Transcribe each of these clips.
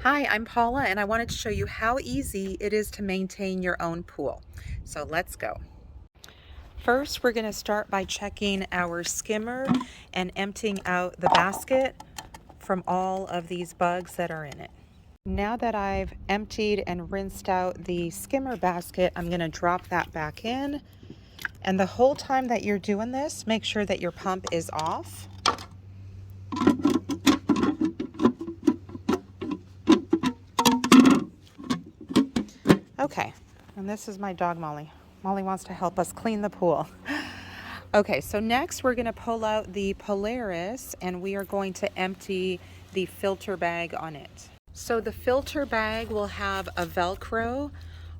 Hi, I'm Paula and I wanted to show you how easy it is to maintain your own pool. So let's go. First, we're going to start by checking our skimmer and emptying out the basket from all of these bugs that are in it. Now that I've emptied and rinsed out the skimmer basket, I'm going to drop that back in. And the whole time that you're doing this, make sure that your pump is off. Okay, and this is my dog Molly. Molly wants to help us clean the pool. Okay, so next we're going to pull out the Polaris and we are going to empty the filter bag on it. So the filter bag will have a Velcro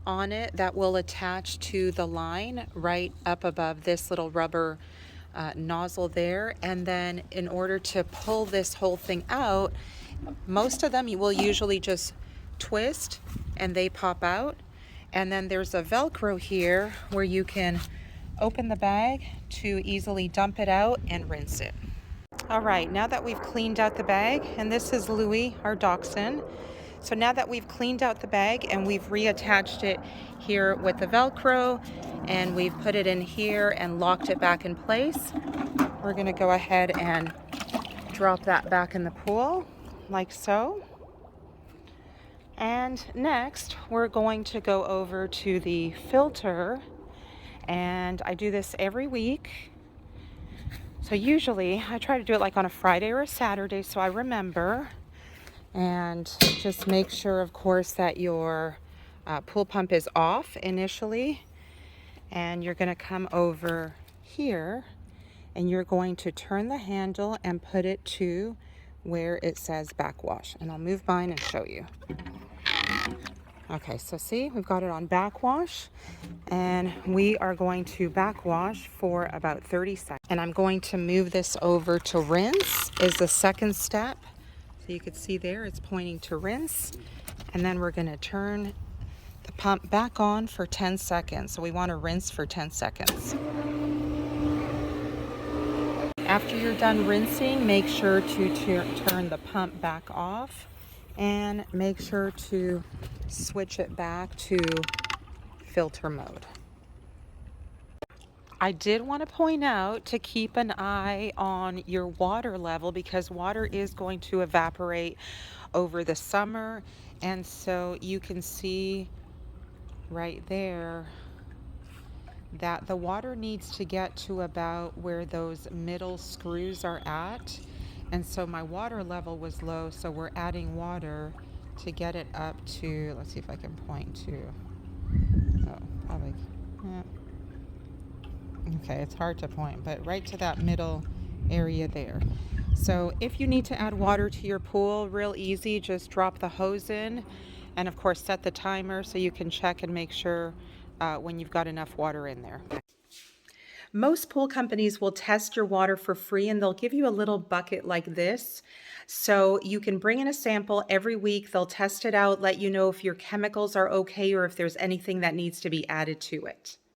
on it that will attach to the line right up above this little rubber nozzle there. And then in order to pull this whole thing out, most of them you will usually just twist and they pop out. And then there's a Velcro here where you can open the bag to easily dump it out and rinse it. All right, now that we've cleaned out the bag, and this is Louie, our dachshund. So now that we've cleaned out the bag and we've reattached it here with the Velcro and we've put it in here and locked it back in place, we're gonna go ahead and drop that back in the pool like so. And next, we're going to go over to the filter, and I do this every week. So usually I try to do it like on a Friday or a Saturday so I remember. And just make sure, of course, that your pool pump is off initially. And you're going to come over here and you're going to turn the handle and put it to where it says backwash. And I'll move mine and show you. Okay, so see, we've got it on backwash and we are going to backwash for about 30 seconds. And I'm going to move this over to rinse is the second step. So you can see there, it's pointing to rinse. And then we're gonna turn the pump back on for 10 seconds. So we wanna rinse for 10 seconds. After you're done rinsing, make sure to turn the pump back off and make sure to switch it back to filter mode. I did want to point out to keep an eye on your water level because water is going to evaporate over the summer, and so you can see right there that the water needs to get to about where those middle screws are at. And so my water level was low, so we're adding water to get it up to, let's see if I can point to, oh, probably, okay, it's hard to point, but right to that middle area there. So if you need to add water to your pool, real easy, just drop the hose in and of course set the timer so you can check and make sure when you've got enough water in there. Most pool companies will test your water for free and they'll give you a little bucket like this. So you can bring in a sample every week. They'll test it out, let you know if your chemicals are okay or if there's anything that needs to be added to it.